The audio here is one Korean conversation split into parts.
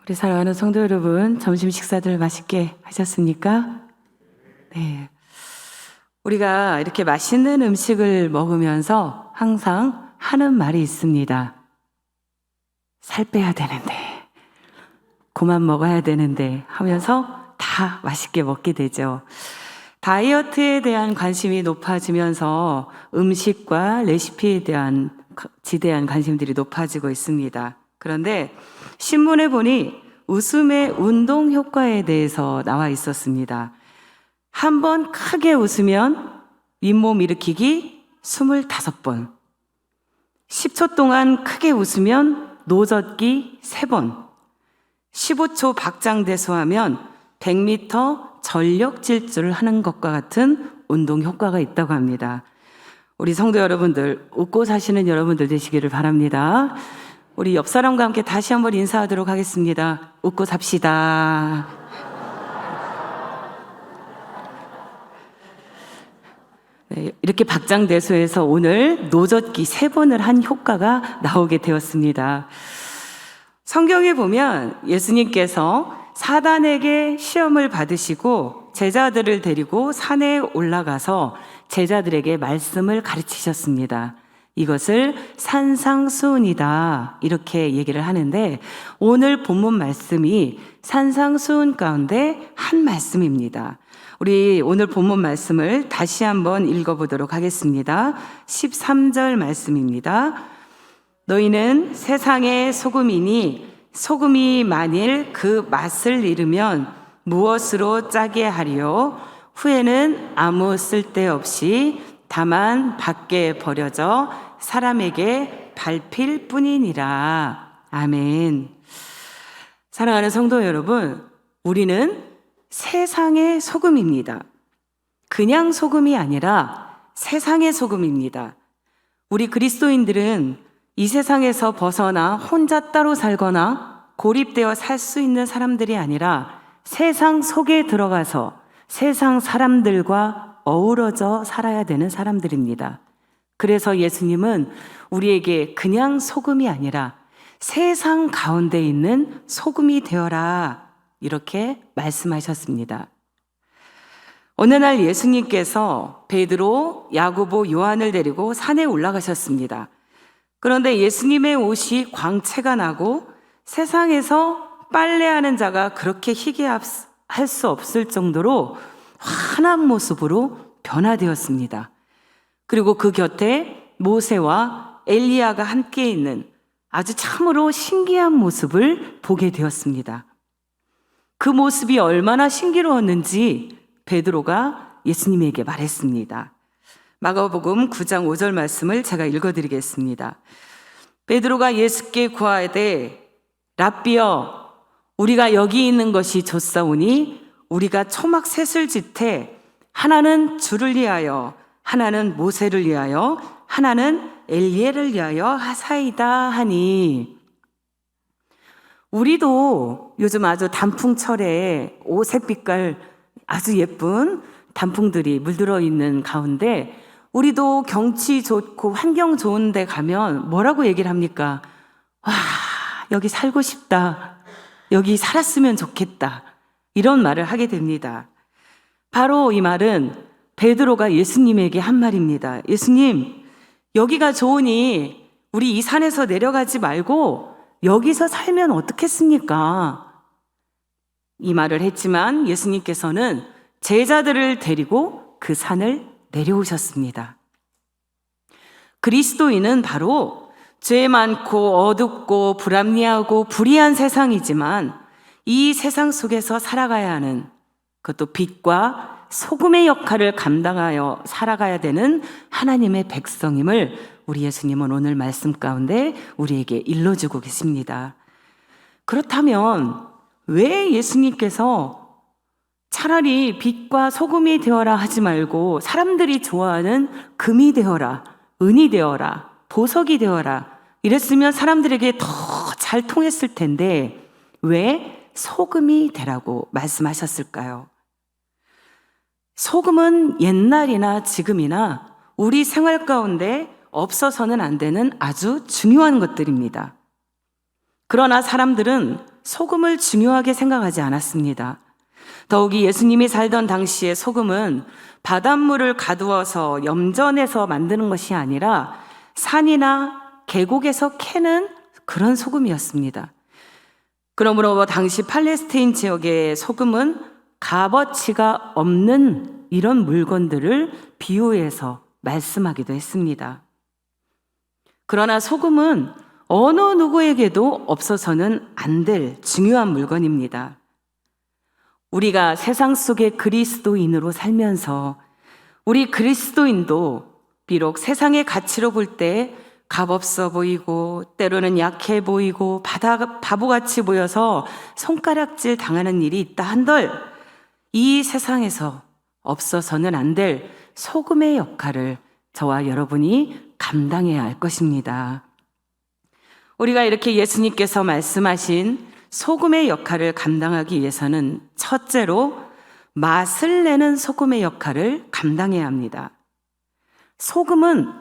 우리 사랑하는 성도 여러분, 점심 식사들 맛있게 하셨습니까? 네. 우리가 이렇게 맛있는 음식을 먹으면서 항상 하는 말이 있습니다. 살 빼야 되는데, 그만 먹어야 되는데 하면서 다 맛있게 먹게 되죠. 다이어트에 대한 관심이 높아지면서 음식과 레시피에 대한 지대한 관심들이 높아지고 있습니다. 그런데 신문에 보니 웃음의 운동 효과에 대해서 나와 있었습니다. 한 번 크게 웃으면 잇몸 일으키기 25번, 10초 동안 크게 웃으면 노젓기 3번, 15초 박장대소하면 100m 전력 질주를 하는 것과 같은 운동 효과가 있다고 합니다. 우리 성도 여러분들, 웃고 사시는 여러분들 되시기를 바랍니다. 우리 옆 사람과 함께 다시 한번 인사하도록 하겠습니다. 웃고 삽시다. 네, 이렇게 박장대소해서 오늘 노젓기 3번을 한 효과가 나오게 되었습니다. 성경에 보면 예수님께서 사단에게 시험을 받으시고 제자들을 데리고 산에 올라가서 제자들에게 말씀을 가르치셨습니다. 이것을 산상수훈이다 이렇게 얘기를 하는데, 오늘 본문 말씀이 산상수훈 가운데 한 말씀입니다. 우리 오늘 본문 말씀을 다시 한번 읽어보도록 하겠습니다. 13절 말씀입니다. 너희는 세상의 소금이니 소금이 만일 그 맛을 잃으면 무엇으로 짜게 하리요? 후에는 아무 쓸데없이 다만 밖에 버려져 사람에게 밟힐 뿐이니라. 아멘. 사랑하는 성도 여러분, 우리는 세상의 소금입니다. 그냥 소금이 아니라 세상의 소금입니다. 우리 그리스도인들은 이 세상에서 벗어나 혼자 따로 살거나 고립되어 살 수 있는 사람들이 아니라 세상 속에 들어가서 세상 사람들과 어우러져 살아야 되는 사람들입니다. 그래서 예수님은 우리에게 그냥 소금이 아니라 세상 가운데 있는 소금이 되어라 이렇게 말씀하셨습니다. 어느 날 예수님께서 베드로, 야고보, 요한을 데리고 산에 올라가셨습니다. 그런데 예수님의 옷이 광채가 나고 세상에서 빨래하는 자가 그렇게 희귀할 수 없을 정도로 환한 모습으로 변화되었습니다. 그리고 그 곁에 모세와 엘리야가 함께 있는 아주 참으로 신기한 모습을 보게 되었습니다. 그 모습이 얼마나 신기로웠는지 베드로가 예수님에게 말했습니다. 마가복음 9장 5절 말씀을 제가 읽어드리겠습니다. 베드로가 예수께 구하되 랍비여, 우리가 여기 있는 것이 좋사오니 우리가 초막 셋을 짓되 하나는 주를 위하여, 하나는 모세를 위하여, 하나는 엘리야를 위하여 하사이다 하니. 우리도 요즘 아주 단풍철에 오색빛깔 아주 예쁜 단풍들이 물들어 있는 가운데 우리도 경치 좋고 환경 좋은 데 가면 뭐라고 얘기를 합니까? 와, 여기 살고 싶다. 여기 살았으면 좋겠다. 이런 말을 하게 됩니다. 바로 이 말은 베드로가 예수님에게 한 말입니다. 예수님, 여기가 좋으니 우리 이 산에서 내려가지 말고 여기서 살면 어떻겠습니까? 이 말을 했지만 예수님께서는 제자들을 데리고 그 산을 내려오셨습니다. 그리스도인은 바로 죄 많고 어둡고 불합리하고 불의한 세상이지만 이 세상 속에서 살아가야 하는, 그것도 빛과 소금의 역할을 감당하여 살아가야 되는 하나님의 백성임을 우리 예수님은 오늘 말씀 가운데 우리에게 일러주고 계십니다. 그렇다면 왜 예수님께서 차라리 빛과 소금이 되어라 하지 말고 사람들이 좋아하는 금이 되어라, 은이 되어라, 보석이 되어라 이랬으면 사람들에게 더 잘 통했을 텐데 왜 소금이 되라고 말씀하셨을까요? 소금은 옛날이나 지금이나 우리 생활 가운데 없어서는 안 되는 아주 중요한 것들입니다. 그러나 사람들은 소금을 중요하게 생각하지 않았습니다. 더욱이 예수님이 살던 당시에 소금은 바닷물을 가두어서 염전해서 만드는 것이 아니라 산이나 계곡에서 캐는 그런 소금이었습니다. 그러므로 당시 팔레스타인 지역의 소금은 값어치가 없는 이런 물건들을 비유해서 말씀하기도 했습니다. 그러나 소금은 어느 누구에게도 없어서는 안 될 중요한 물건입니다. 우리가 세상 속의 그리스도인으로 살면서 우리 그리스도인도 비록 세상의 가치로 볼 때 값없어 보이고 때로는 약해 보이고 바보같이 보여서 손가락질 당하는 일이 있다 한들 이 세상에서 없어서는 안 될 소금의 역할을 저와 여러분이 감당해야 할 것입니다. 우리가 이렇게 예수님께서 말씀하신 소금의 역할을 감당하기 위해서는 첫째로 맛을 내는 소금의 역할을 감당해야 합니다. 소금은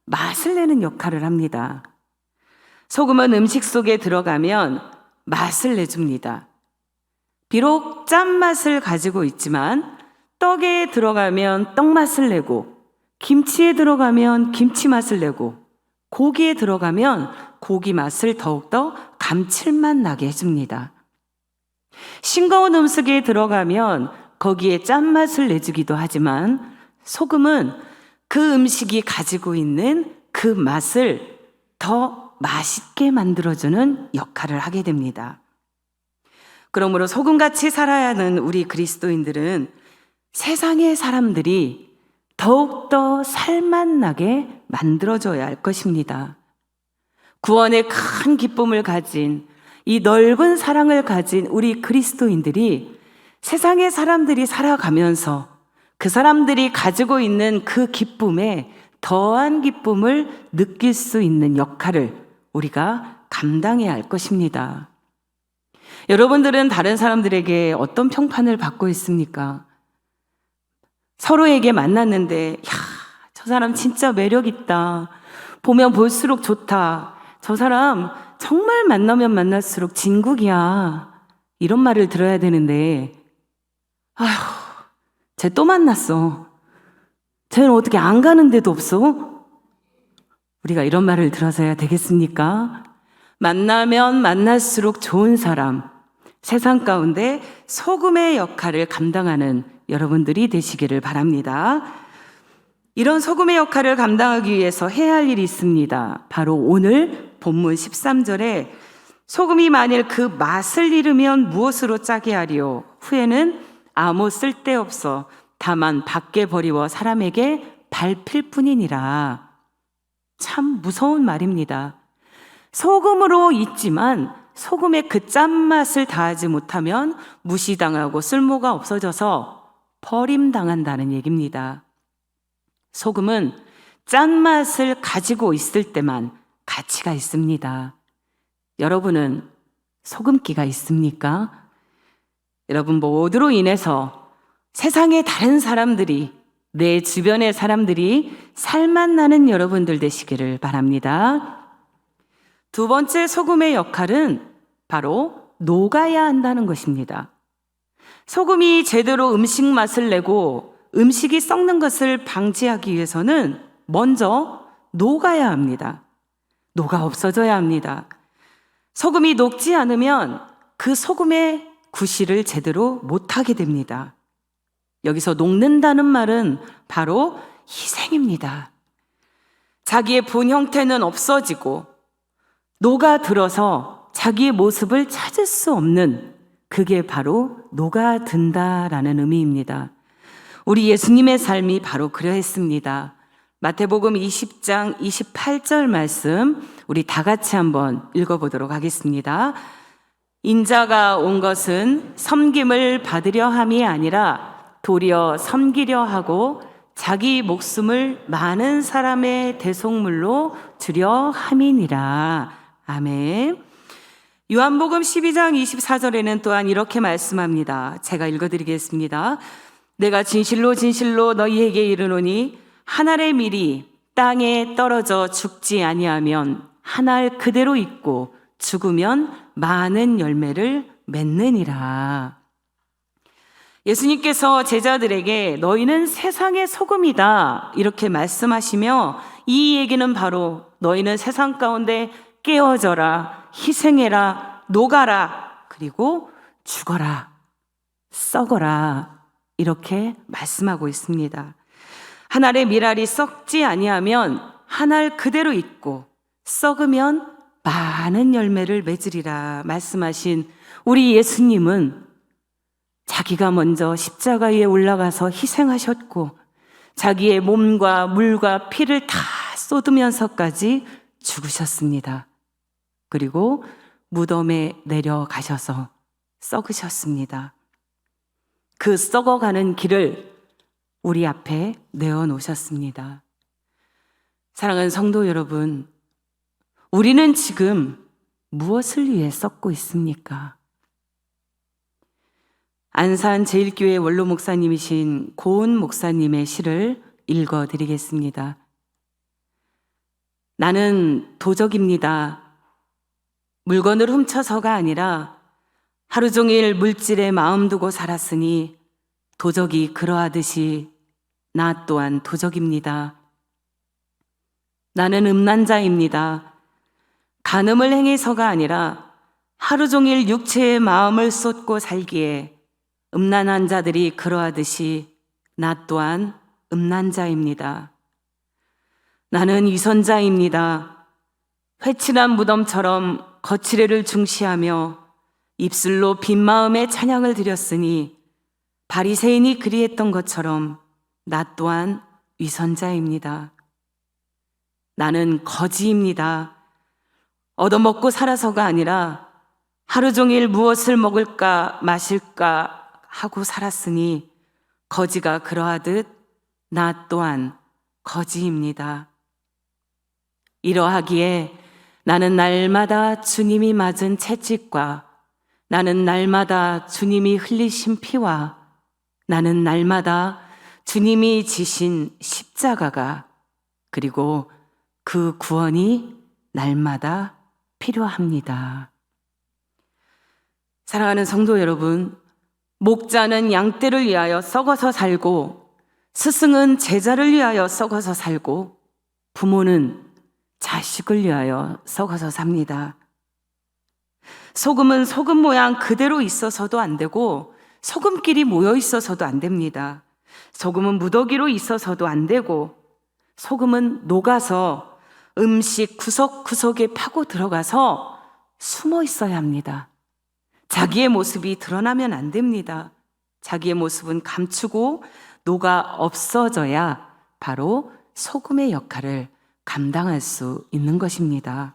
맛을 내는 역할을 합니다. 소금은 음식 속에 들어가면 맛을 내줍니다. 비록 짠맛을 가지고 있지만 떡에 들어가면 떡맛을 내고 김치에 들어가면 김치 맛을 내고 고기에 들어가면 고기 맛을 더욱더 감칠맛 나게 해줍니다. 싱거운 음식에 들어가면 거기에 짠맛을 내주기도 하지만 소금은 그 음식이 가지고 있는 그 맛을 더 맛있게 만들어주는 역할을 하게 됩니다. 그러므로 소금같이 살아야 하는 우리 그리스도인들은 세상의 사람들이 더욱더 살맛나게 만들어줘야 할 것입니다. 구원의 큰 기쁨을 가진 이 넓은 사랑을 가진 우리 그리스도인들이 세상의 사람들이 살아가면서 그 사람들이 가지고 있는 그 기쁨에 더한 기쁨을 느낄 수 있는 역할을 우리가 감당해야 할 것입니다. 여러분들은 다른 사람들에게 어떤 평판을 받고 있습니까? 서로에게 만났는데 저 사람 진짜 매력 있다. 보면 볼수록 좋다. 저 사람 정말 만나면 만날수록 진국이야. 이런 말을 들어야 되는데 쟤 또 만났어. 쟤는 어떻게 안 가는 데도 없어? 우리가 이런 말을 들어서야 되겠습니까? 만나면 만날수록 좋은 사람, 세상 가운데 소금의 역할을 감당하는 여러분들이 되시기를 바랍니다. 이런 소금의 역할을 감당하기 위해서 해야 할 일이 있습니다. 바로 오늘 본문 13절에 소금이 만일 그 맛을 잃으면 무엇으로 짜게 하리요? 후에는 아무 쓸데없어 다만 밖에 버리워 사람에게 밟힐 뿐이니라. 참 무서운 말입니다. 소금으로 있지만 소금의 그 짠맛을 다하지 못하면 무시당하고 쓸모가 없어져서 버림당한다는 얘기입니다. 소금은 짠맛을 가지고 있을 때만 가치가 있습니다. 여러분은 소금기가 있습니까? 여러분 모두로 인해서 세상의 다른 사람들이, 내 주변의 사람들이 살맛나는 여러분들 되시기를 바랍니다. 두 번째 소금의 역할은 바로 녹아야 한다는 것입니다. 소금이 제대로 음식 맛을 내고 음식이 썩는 것을 방지하기 위해서는 먼저 녹아야 합니다. 녹아 없어져야 합니다. 소금이 녹지 않으면 그 소금의 구실을 제대로 못하게 됩니다. 여기서 녹는다는 말은 바로 희생입니다. 자기의 본 형태는 없어지고 녹아들어서 자기의 모습을 찾을 수 없는, 그게 바로 녹아든다라는 의미입니다. 우리 예수님의 삶이 바로 그러했습니다. 마태복음 20장 28절 말씀 우리 다 같이 한번 읽어보도록 하겠습니다. 인자가 온 것은 섬김을 받으려 함이 아니라 도리어 섬기려 하고 자기 목숨을 많은 사람의 대속물로 주려 함이니라. 아멘. 요한복음 12장 24절에는 또한 이렇게 말씀합니다. 제가 읽어드리겠습니다. 내가 진실로 진실로 너희에게 이르노니 한 알의 밀이 땅에 떨어져 죽지 아니하면 한 알 그대로 있고 죽으면 많은 열매를 맺느니라. 예수님께서 제자들에게 너희는 세상의 소금이다 이렇게 말씀하시며, 이 얘기는 바로 너희는 세상 가운데 깨어져라, 희생해라, 녹아라, 그리고 죽어라, 썩어라 이렇게 말씀하고 있습니다. 한 알의 밀알이 썩지 아니하면 한 알 그대로 있고 썩으면 많은 열매를 맺으리라 말씀하신 우리 예수님은 자기가 먼저 십자가 위에 올라가서 희생하셨고 자기의 몸과 물과 피를 다 쏟으면서까지 죽으셨습니다. 그리고 무덤에 내려가셔서 썩으셨습니다. 그 썩어가는 길을 우리 앞에 내어놓으셨습니다. 사랑하는 성도 여러분, 우리는 지금 무엇을 위해 썩고 있습니까? 안산 제일교회 원로 목사님이신 고은 목사님의 시를 읽어드리겠습니다. 나는 도적입니다. 물건을 훔쳐서가 아니라 하루 종일 물질에 마음 두고 살았으니 도적이 그러하듯이 나 또한 도적입니다. 나는 음란자입니다. 간음을 행해서가 아니라 하루 종일 육체의 마음을 쏟고 살기에 음란한 자들이 그러하듯이 나 또한 음란자입니다. 나는 위선자입니다. 회칠한 무덤처럼 거칠애를 중시하며 입술로 빈 마음에 찬양을 드렸으니 바리새인이 그리했던 것처럼 나 또한 위선자입니다. 나는 거지입니다. 얻어먹고 살아서가 아니라 하루 종일 무엇을 먹을까 마실까 하고 살았으니 거지가 그러하듯 나 또한 거지입니다. 이러하기에 나는 날마다 주님이 맞은 채찍과 나는 날마다 주님이 흘리신 피와 나는 날마다 주님이 지신 십자가가 그리고 그 구원이 날마다 필요합니다. 사랑하는 성도 여러분, 목자는 양떼를 위하여 썩어서 살고 스승은 제자를 위하여 썩어서 살고 부모는 자식을 위하여 썩어서 삽니다. 소금은 소금 모양 그대로 있어서도 안 되고 소금끼리 모여 있어서도 안 됩니다. 소금은 무더기로 있어서도 안 되고 소금은 녹아서 음식 구석구석에 파고 들어가서 숨어 있어야 합니다. 자기의 모습이 드러나면 안 됩니다. 자기의 모습은 감추고 녹아 없어져야 바로 소금의 역할을 감당할 수 있는 것입니다.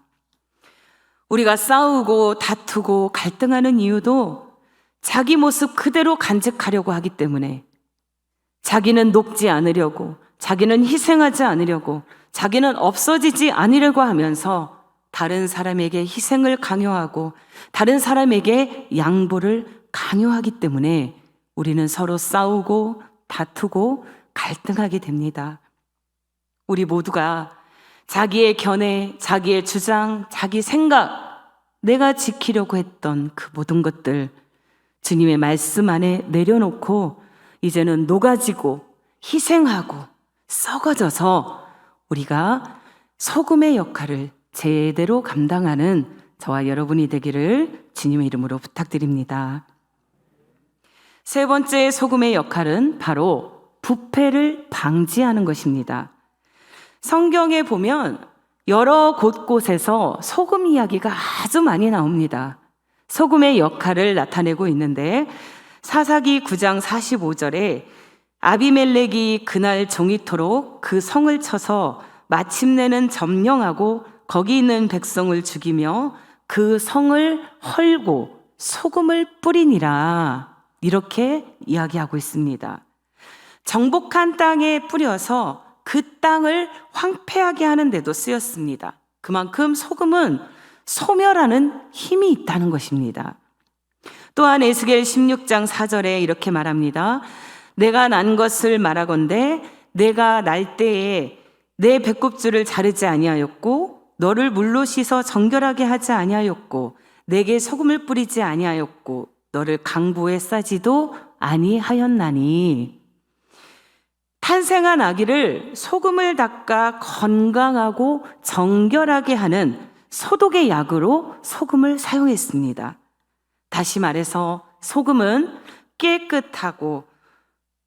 우리가 싸우고 다투고 갈등하는 이유도 자기 모습 그대로 간직하려고 하기 때문에, 자기는 녹지 않으려고, 자기는 희생하지 않으려고, 자기는 없어지지 않으려고 하면서 다른 사람에게 희생을 강요하고 다른 사람에게 양보를 강요하기 때문에 우리는 서로 싸우고 다투고 갈등하게 됩니다. 우리 모두가 자기의 견해, 자기의 주장, 자기 생각, 내가 지키려고 했던 그 모든 것들 주님의 말씀 안에 내려놓고 이제는 녹아지고 희생하고 썩어져서 우리가 소금의 역할을 제대로 감당하는 저와 여러분이 되기를 주님의 이름으로 부탁드립니다. 세 번째 소금의 역할은 바로 부패를 방지하는 것입니다. 성경에 보면 여러 곳곳에서 소금 이야기가 아주 많이 나옵니다. 소금의 역할을 나타내고 있는데 사사기 9장 45절에 아비멜렉이 그날 종이토록 그 성을 쳐서 마침내는 점령하고 거기 있는 백성을 죽이며 그 성을 헐고 소금을 뿌리니라 이렇게 이야기하고 있습니다. 정복한 땅에 뿌려서 그 땅을 황폐하게 하는 데도 쓰였습니다. 그만큼 소금은 소멸하는 힘이 있다는 것입니다. 또한 에스겔 16장 4절에 이렇게 말합니다. 내가 난 것을 말하건대 내가 날 때에 내 배꼽줄을 자르지 아니하였고 너를 물로 씻어 정결하게 하지 아니하였고 내게 소금을 뿌리지 아니하였고 너를 강보에 싸지도 아니하였나니. 탄생한 아기를 소금을 닦아 건강하고 정결하게 하는 소독의 약으로 소금을 사용했습니다. 다시 말해서 소금은 깨끗하고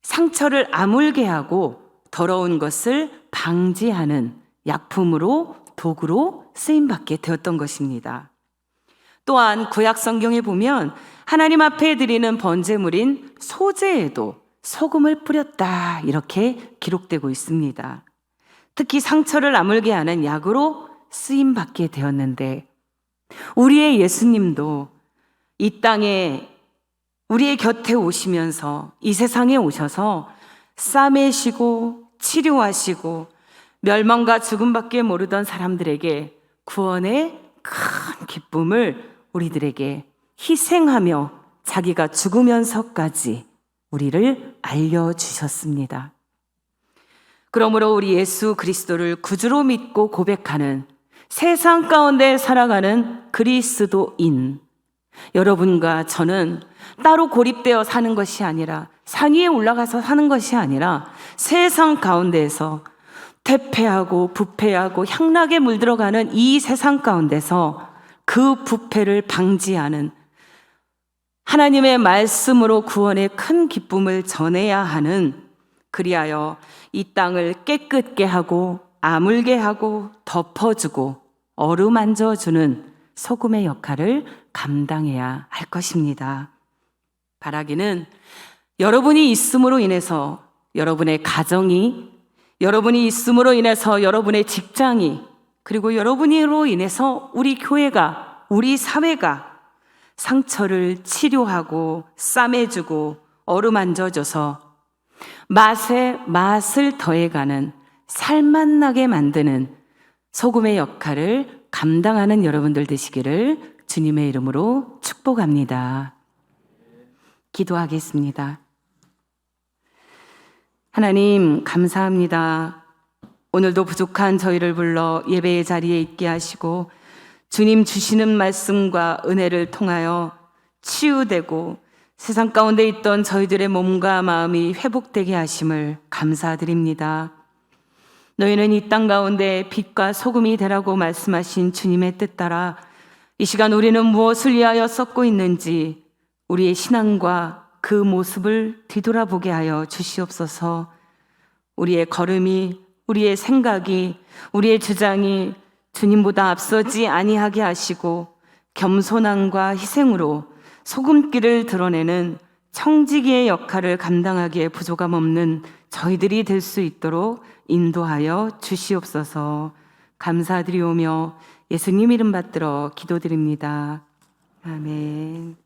상처를 아물게 하고 더러운 것을 방지하는 약품으로, 도구로 쓰임받게 되었던 것입니다. 또한 구약 성경에 보면 하나님 앞에 드리는 번제물인 소제에도 소금을 뿌렸다, 이렇게 기록되고 있습니다. 특히 상처를 아물게 하는 약으로 쓰임받게 되었는데, 우리의 예수님도 이 땅에 우리의 곁에 오시면서, 이 세상에 오셔서 싸매시고 치료하시고 멸망과 죽음밖에 모르던 사람들에게 구원의 큰 기쁨을 우리들에게 희생하며 자기가 죽으면서까지 우리를 알려주셨습니다. 그러므로 우리 예수 그리스도를 구주로 믿고 고백하는 세상 가운데 살아가는 그리스도인 여러분과 저는 따로 고립되어 사는 것이 아니라, 산 위에 올라가서 사는 것이 아니라 세상 가운데에서 퇴폐하고 부패하고 향락에 물들어가는 이 세상 가운데서 그 부패를 방지하는 하나님의 말씀으로 구원의 큰 기쁨을 전해야 하는, 그리하여 이 땅을 깨끗게 하고 아물게 하고 덮어주고 어루만져주는 소금의 역할을 감당해야 할 것입니다. 바라기는 여러분이 있음으로 인해서 여러분의 가정이, 여러분이 있음으로 인해서 여러분의 직장이, 그리고 여러분으로 인해서 우리 교회가, 우리 사회가 상처를 치료하고 싸매주고 어루만져줘서 맛에 맛을 더해가는, 살맛나게 만드는 소금의 역할을 감당하는 여러분들 되시기를 주님의 이름으로 축복합니다. 기도하겠습니다. 하나님, 감사합니다. 오늘도 부족한 저희를 불러 예배의 자리에 있게 하시고 주님 주시는 말씀과 은혜를 통하여 치유되고 세상 가운데 있던 저희들의 몸과 마음이 회복되게 하심을 감사드립니다. 너희는 이 땅 가운데 빛과 소금이 되라고 말씀하신 주님의 뜻 따라 이 시간 우리는 무엇을 위하여 썩고 있는지 우리의 신앙과 그 모습을 뒤돌아보게 하여 주시옵소서. 우리의 걸음이, 우리의 생각이, 우리의 주장이 주님보다 앞서지 아니하게 하시고 겸손함과 희생으로 소금기를 드러내는 청지기의 역할을 감당하기에 부족함 없는 저희들이 될 수 있도록 인도하여 주시옵소서. 감사드리오며 예수님 이름 받들어 기도드립니다. 아멘.